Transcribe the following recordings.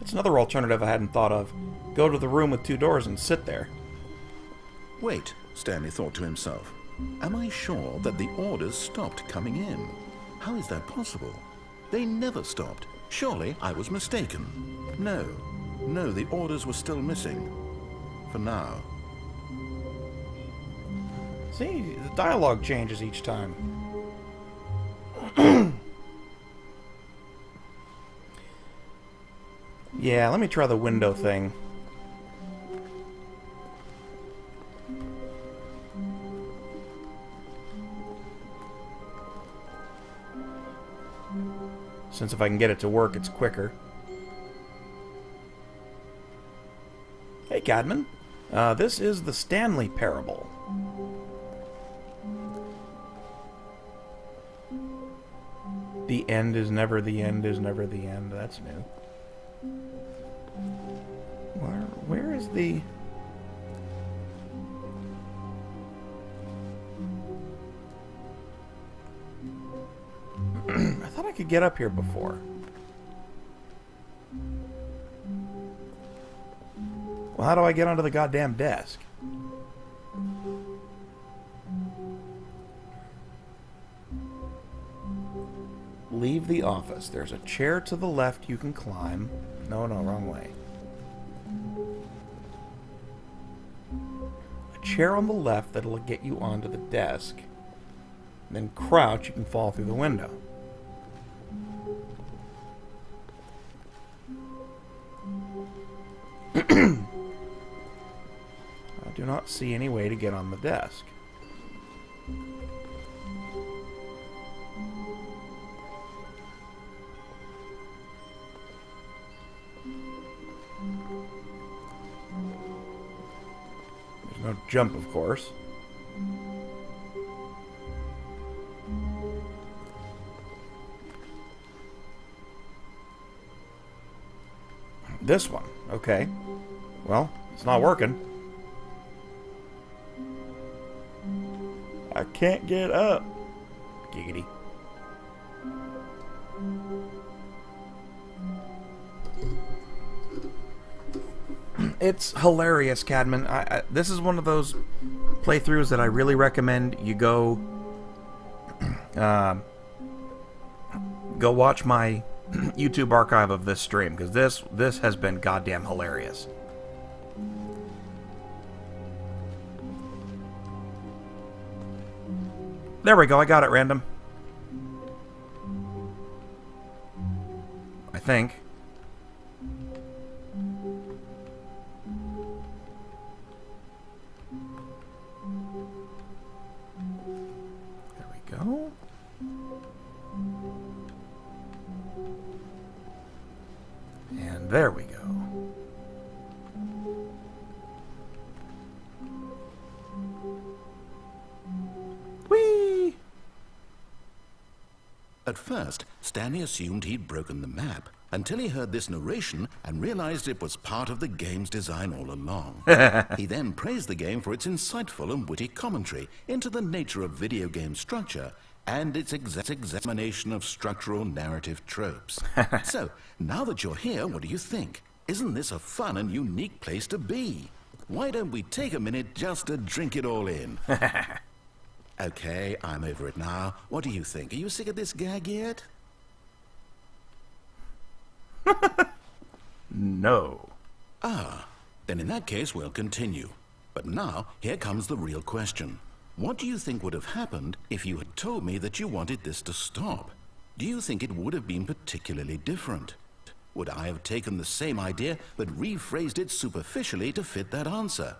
That's another alternative I hadn't thought of. Go to the room with 2 doors and sit there. Wait, Stanley thought to himself. Am I sure that the orders stopped coming in? How is that possible? They never stopped. Surely I was mistaken. No, the orders were still missing. For now. See, the dialogue changes each time. Yeah, let me try the window thing. Since if I can get it to work, it's quicker. Hey, Cadman. This is the Stanley parable. The end is never the end is never the end. That's new. Where is the... I thought I could get up here before. Well, how do I get onto the goddamn desk? Leave the office. There's a chair to the left you can climb. No, wrong way. A chair on the left that'll get you onto the desk. And then crouch, you can fall through the window. I do not see any way to get on the desk. There's no jump, of course. This one. Okay. Well, it's not working. I can't get up. Giggity. It's hilarious, Cadman. This is one of those playthroughs that I really recommend you go go watch my YouTube archive of this stream, because this has been goddamn hilarious. There we go, I got it random. I think. There we go. And there we go. Whee! At first, Stanley assumed he'd broken the map, until he heard this narration and realized it was part of the game's design all along. He then praised the game for its insightful and witty commentary into the nature of video game structure and its examination of structural narrative tropes. So, now that you're here, what do you think? Isn't this a fun and unique place to be? Why don't we take a minute just to drink it all in? Okay, I'm over it now. What do you think? Are you sick of this gag yet? No. Ah, then in that case we'll continue. But now, here comes the real question. What do you think would have happened if you had told me that you wanted this to stop? Do you think it would have been particularly different? Would I have taken the same idea but rephrased it superficially to fit that answer?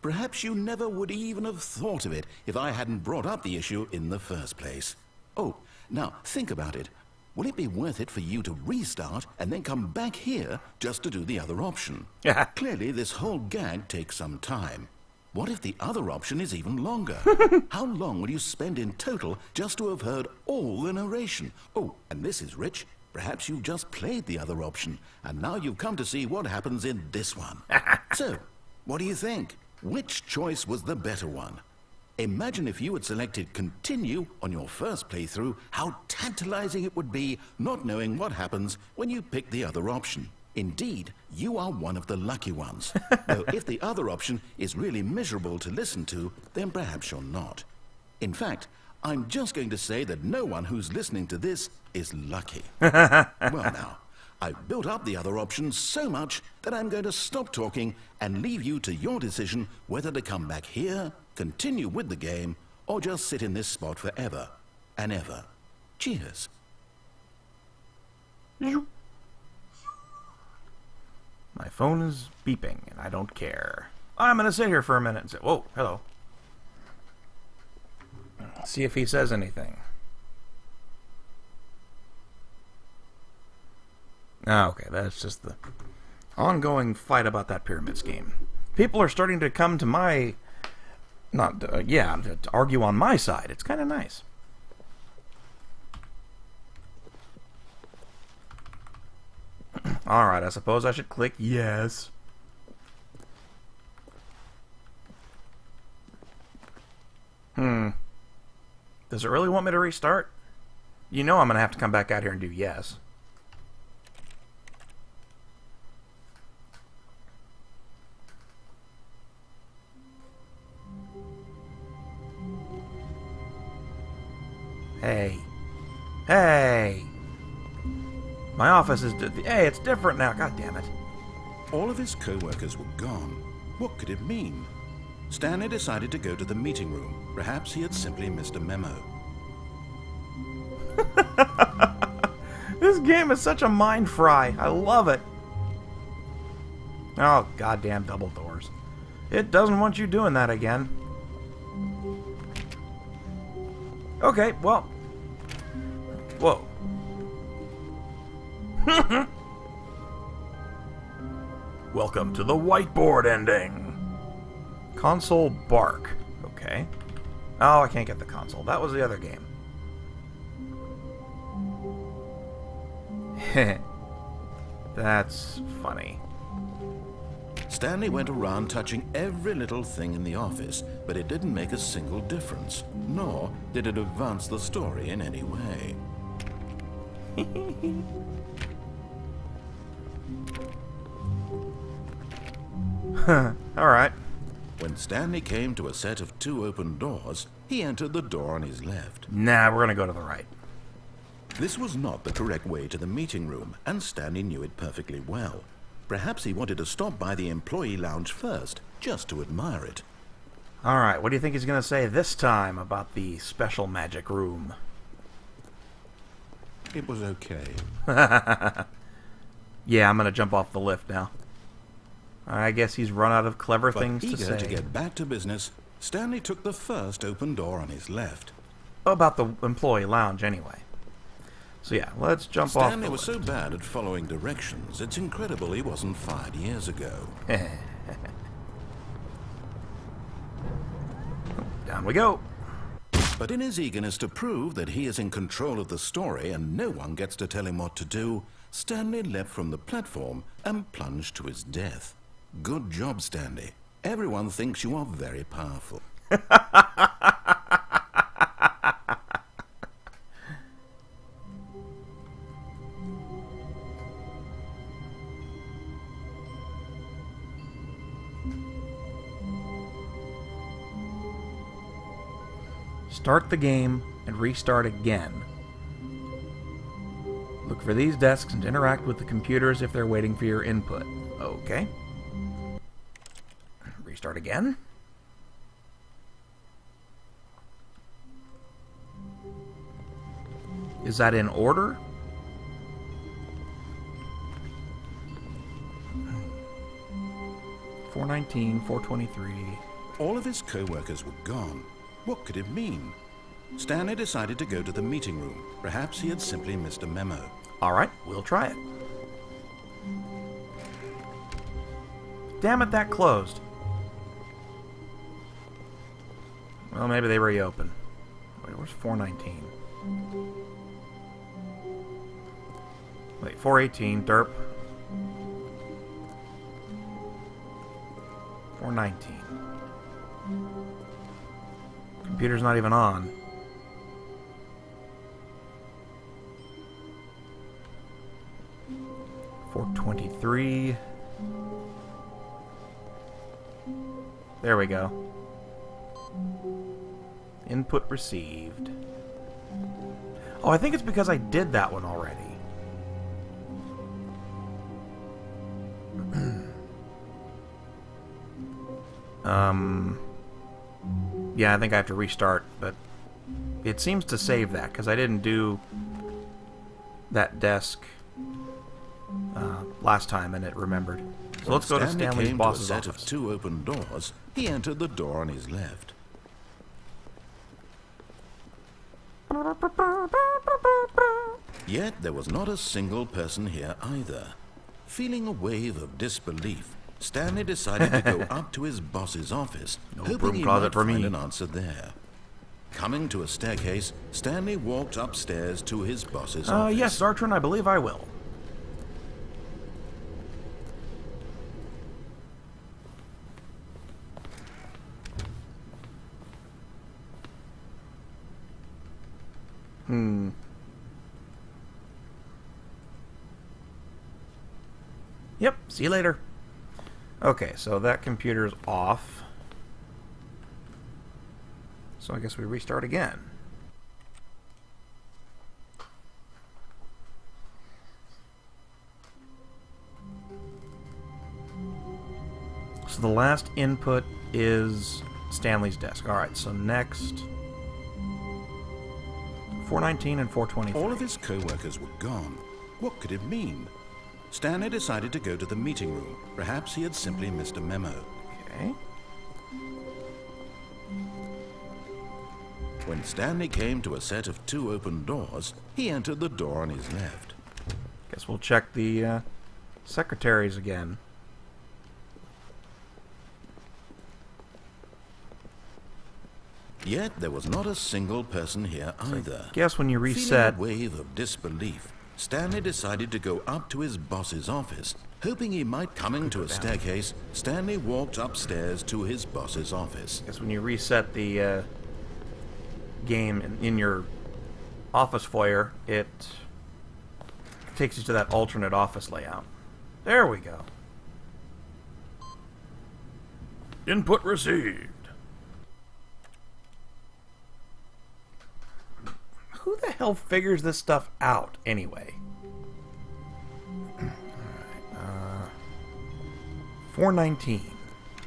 Perhaps you never would even have thought of it if I hadn't brought up the issue in the first place. Oh, now think about it. Will it be worth it for you to restart and then come back here just to do the other option? Clearly, this whole gag takes some time. What if the other option is even longer? How long will you spend in total just to have heard all the narration? Oh, and this is rich. Perhaps you've just played the other option, and now you've come to see what happens in this one. So, what do you think? Which choice was the better one? Imagine if you had selected continue on your first playthrough, how tantalizing it would be not knowing what happens when you pick the other option. Indeed, you are one of the lucky ones. Though if the other option is really miserable to listen to, then perhaps you're not. In fact, I'm just going to say that no one who's listening to this is lucky. Well now, I've built up the other options so much that I'm going to stop talking and leave you to your decision whether to come back here, continue with the game, or just sit in this spot forever and ever. Cheers. My phone is beeping, and I don't care. I'm going to sit here for a minute and say, whoa, hello. See if he says anything. Okay, that's just the ongoing fight about that pyramid scheme. People are starting to come to my... to argue on my side. It's kind of nice. Alright, I suppose I should click yes. Does it really want me to restart? You know I'm going to have to come back out here and do yes. Hey. Hey! My office is... Hey, it's different now. God damn it. All of his co-workers were gone. What could it mean? Stanley decided to go to the meeting room. Perhaps he had simply missed a memo. This game is such a mind fry. I love it. Oh, goddamn double doors. It doesn't want you doing that again. Okay, well. Whoa. Welcome to the whiteboard ending. Console bark. Okay. Oh, I can't get the console. That was the other game. That's funny. Stanley went around touching every little thing in the office, but it didn't make a single difference, nor did it advance the story in any way. Alright. When Stanley came to a set of 2 open doors, he entered the door on his left. Nah, we're gonna go to the right. This was not the correct way to the meeting room, and Stanley knew it perfectly well. Perhaps he wanted to stop by the employee lounge first, just to admire it. Alright, what do you think he's gonna say this time about the special magic room? It was okay. Yeah, I'm gonna jump off the lift now. I guess he's run out of clever things to say. Eager to get back to business, Stanley took the first open door on his left. About the employee lounge, anyway. So yeah, let's jump off the Stanley was so lift. bad at following directions, it's incredible he wasn't fired years ago. Down we go. But in his eagerness to prove that he is in control of the story and no one gets to tell him what to do, Stanley leapt from the platform and plunged to his death. Good job, Stanley. Everyone thinks you are very powerful. Start the game and restart again. Look for these desks and interact with the computers if they're waiting for your input. Okay. Restart again. Is that in order? $419, $423. All of his co-workers were gone. What could it mean? Stanley decided to go to the meeting room. Perhaps he had simply missed a memo. Alright, we'll try it. Damn it, that closed. Well, maybe they reopen. Wait, where's 419? Wait, 418, derp. 419. Computer's not even on. 423. There we go. Input received. Oh, I think it's because I did that one already. Yeah, I think I have to restart, but it seems to save that, because I didn't do that desk last time, and it remembered. So let's go to Stanley's boss's office. Of two open doors, he entered the door on his left. Yet there was not a single person here either. Feeling a wave of disbelief, Stanley decided to go up to his boss's office, hoping he might find an answer there. Coming to a staircase, Stanley walked upstairs to his boss's office. Yes, Zartron, I believe I will. Yep, see you later. Okay, so that computer's off. So I guess we restart again. So the last input is Stanley's desk. Alright, so next 419 and 423. All of his co-workers were gone. What could it mean? Stanley decided to go to the meeting room. Perhaps he had simply missed a memo. Okay. When Stanley came to a set of two open doors, he entered the door on his left. Guess we'll check the secretaries again. Yet there was not a single person here either. Guess when you reset... Feeling a wave of disbelief, Stanley decided to go up to his boss's office, hoping he might coming to a staircase. Stanley walked upstairs to his boss's office. Guess when you reset the game in your office foyer, it takes you to that alternate office layout. There we go. Input received. Who the hell figures this stuff out, anyway? Alright, 419.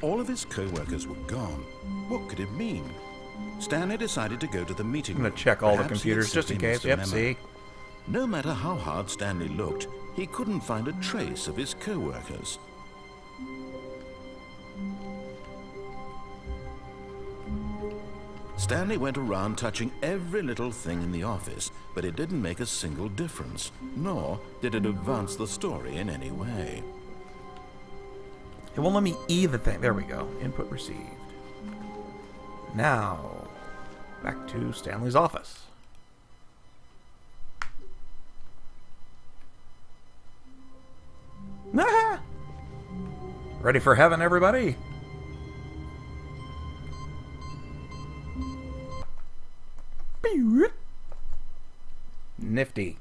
All of his co-workers were gone. What could it mean? Stanley decided to go to the meeting room. I'm going to check all the Perhaps computers just in case. Yep, see? No matter how hard Stanley looked, he couldn't find a trace of his co-workers. Stanley went around touching every little thing in the office, but it didn't make a single difference, nor did it advance the story in any way. It won't let me E the thing. There we go. Input received. Now, back to Stanley's office. Ah! Ready for heaven, everybody? Nifty.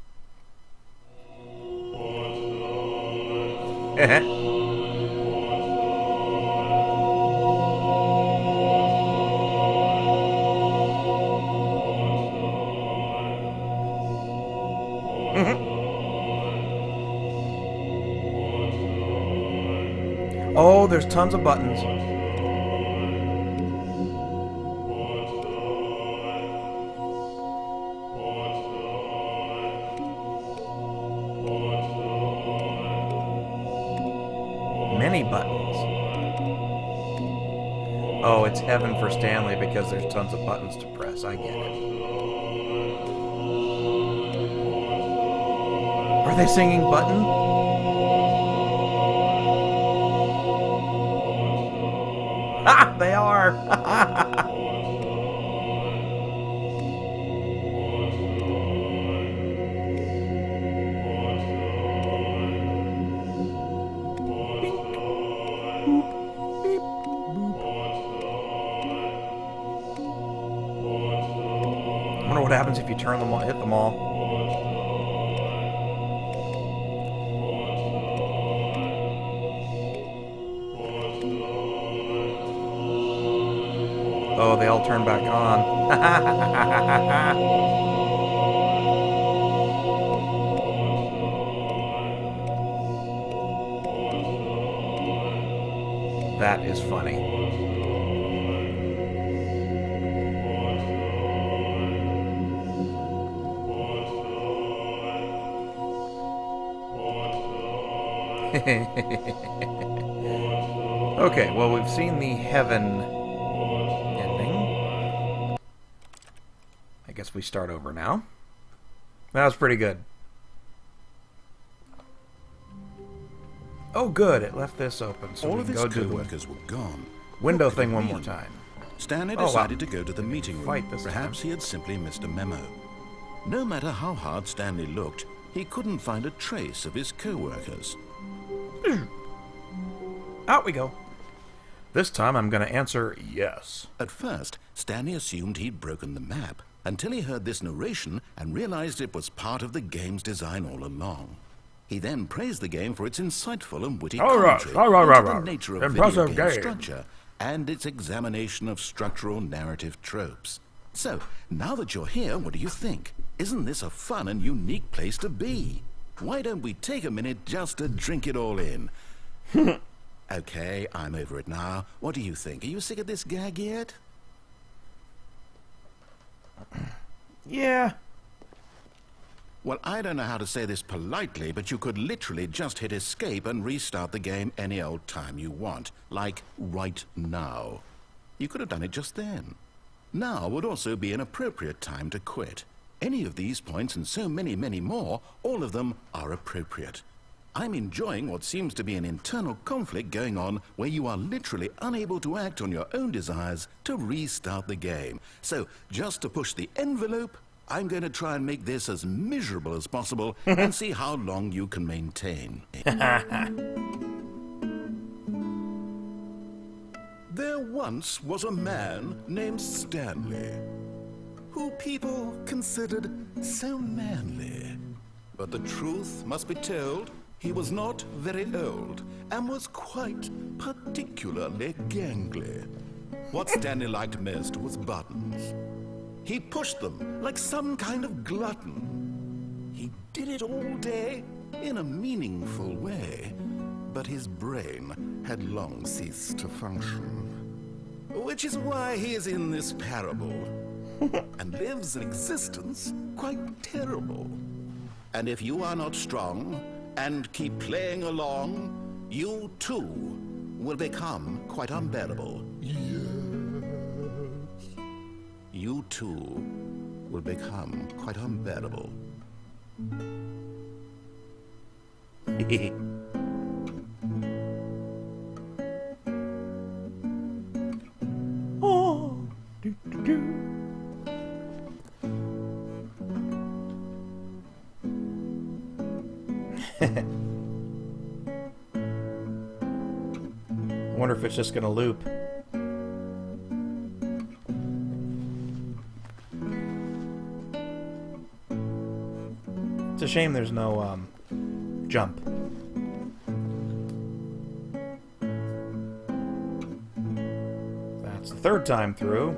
Oh, there's tons of buttons. Many buttons. Oh, it's heaven for Stanley because there's tons of buttons to press. I get it. Are they singing Button? Ah, they are! I wonder what happens if you turn them all, hit them all. Uh-oh, they all turn back on. That is funny. Okay, well, we've seen the heaven ending. I guess we start over now. That was pretty good. Oh, good. It left this open, so All we of can his go do the co-workers were gone. window What could thing it one more mean? time. Stanley Oh, wow. decided to go to the meeting room. Fight this Perhaps time. he had simply missed a memo. No matter how hard Stanley looked, he couldn't find a trace of his co-workers. Out we go. This time I'm going to answer yes. At first, Stanley assumed he'd broken the map, until he heard this narration and realized it was part of the game's design all along. He then praised the game for its insightful and witty commentary into the nature of Impressive video game game. structure and its examination of structural narrative tropes. So, now that you're here, what do you think? Isn't this a fun and unique place to be? Why don't we take a minute just to drink it all in? Okay, I'm over it now. What do you think? Are you sick of this gag yet? Yeah. Well, I don't know how to say this politely, but you could literally just hit escape and restart the game any old time you want. Like, right now. You could have done it just then. Now would also be an appropriate time to quit. Any of these points and so many, many more, all of them are appropriate. I'm enjoying what seems to be an internal conflict going on where you are literally unable to act on your own desires to restart the game. So, just to push the envelope, I'm going to try and make this as miserable as possible and see how long you can maintain. There once was a man named Stanley, who people considered so manly. But the truth must be told, he was not very old and was quite particularly gangly. What Stanley liked most was buttons. He pushed them like some kind of glutton. He did it all day in a meaningful way, but his brain had long ceased to function. Which is why he is in this parable and lives an existence quite terrible. And if you are not strong and keep playing along, you too will become quite unbearable. You too will become quite unbearable. Oh, do, do, do. I wonder if it's just gonna loop. It's a shame there's no jump. That's the third time through.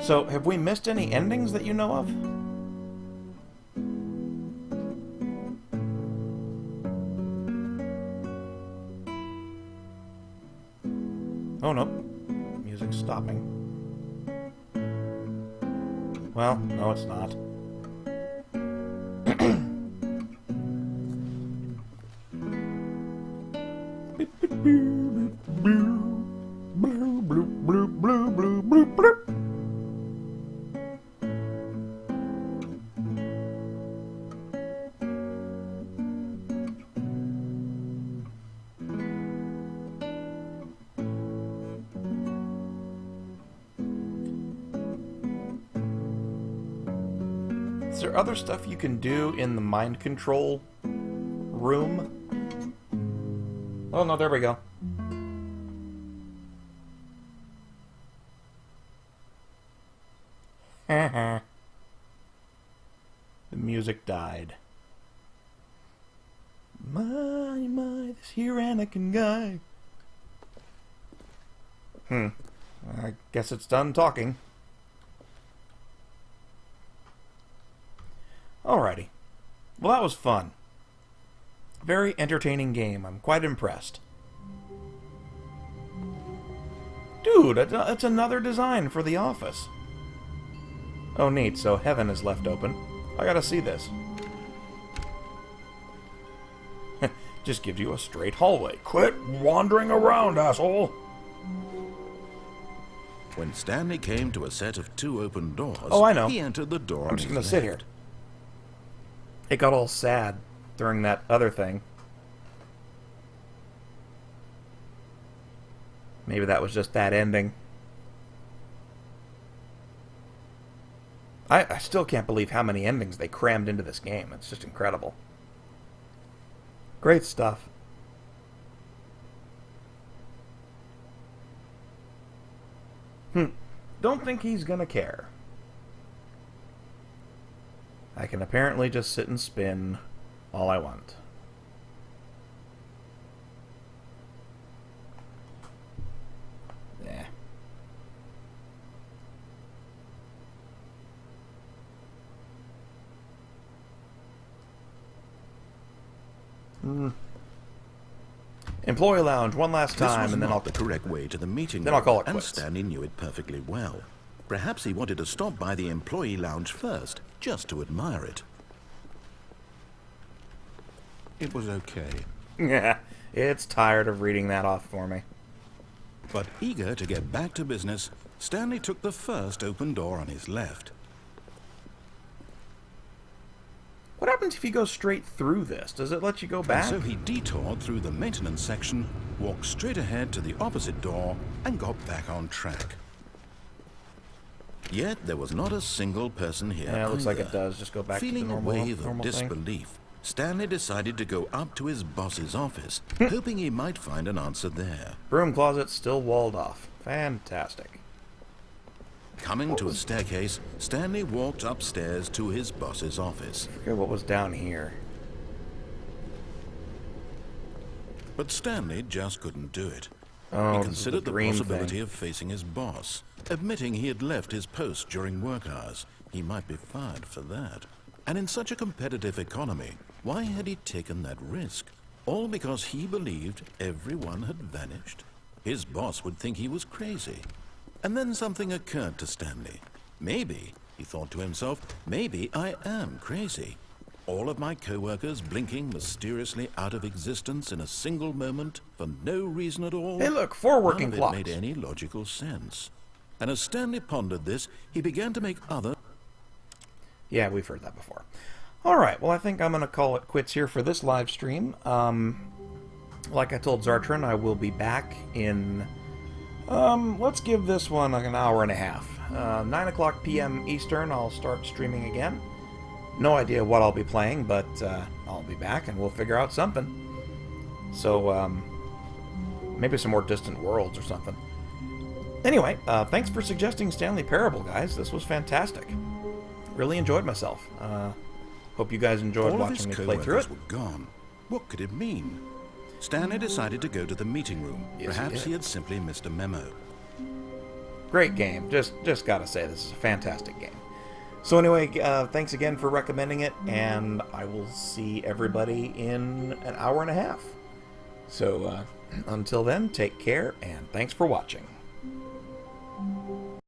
So, have we missed any endings that you know of? Oh no, music's stopping. Well, no it's not. Is there other stuff you can do in the mind control room? Oh no, there we go. The music died. My, this here Anakin guy. I guess it's done talking. Alrighty. Well, that was fun. Very entertaining game. I'm quite impressed. Dude, it's another design for the office. Oh, neat. So heaven is left open. I gotta see this. Just gives you a straight hallway. Quit wandering around, asshole! When Stanley came to a set of 2 open doors, Oh, I know. he entered the door. I'm just gonna sit here. It got all sad during that other thing. Maybe that was just that ending. I still can't believe how many endings they crammed into this game. It's just incredible. Great stuff. Don't think he's gonna care. I can apparently just sit and spin all I want. Yeah. Employee lounge one last time, and then I'll the correct way to the meeting. Then I'll call it and quits. Stanley knew it perfectly well. Perhaps he wanted to stop by the employee lounge first, just to admire it. It was okay. Yeah, it's tired of reading that off for me. But eager to get back to business, Stanley took the first open door on his left. What happens if you go straight through this? Does it let you go back? So he detoured through the maintenance section, walked straight ahead to the opposite door, and got back on track. Yet there was not a single person here. Yeah, it looks like either. it does. Just go back to the Feeling a normal, wave of normal thing. disbelief, Stanley decided to go up to his boss's office, hoping he might find an answer there. Broom closet still walled off. Fantastic. Coming to a staircase, Stanley walked upstairs to his boss's office. I forget what was down here. But Stanley just couldn't do it. Oh, He considered the dream possibility thing. of facing his boss. Admitting he had left his post during work hours, he might be fired for that. And in such a competitive economy, why had he taken that risk? All because he believed everyone had vanished? His boss would think he was crazy. And then something occurred to Stanley. Maybe, he thought to himself, maybe I am crazy. All of my co-workers blinking mysteriously out of existence in a single moment for no reason at all. Hey, look, 4 working None of clocks. it made any logical sense. And as Stanley pondered this, he began to make other... Yeah, we've heard that before. Alright, well, I think I'm going to call it quits here for this live stream. Like I told Zartran, I will be back in... let's give this one like an hour and a half. 9 o'clock p.m. Eastern, I'll start streaming again. No idea what I'll be playing, but I'll be back and we'll figure out something. So, maybe some more Distant Worlds or something. Anyway, thanks for suggesting Stanley Parable, guys. This was fantastic. Really enjoyed myself. Hope you guys enjoyed All of his watching me play through it. co-workers were gone. What could it mean? Stanley decided to go to the meeting room. Yes, he Perhaps did. he had simply missed a memo. Great game. Just gotta say, this is a fantastic game. So anyway, thanks again for recommending it, and I will see everybody in an hour and a half. So until then, take care, and thanks for watching.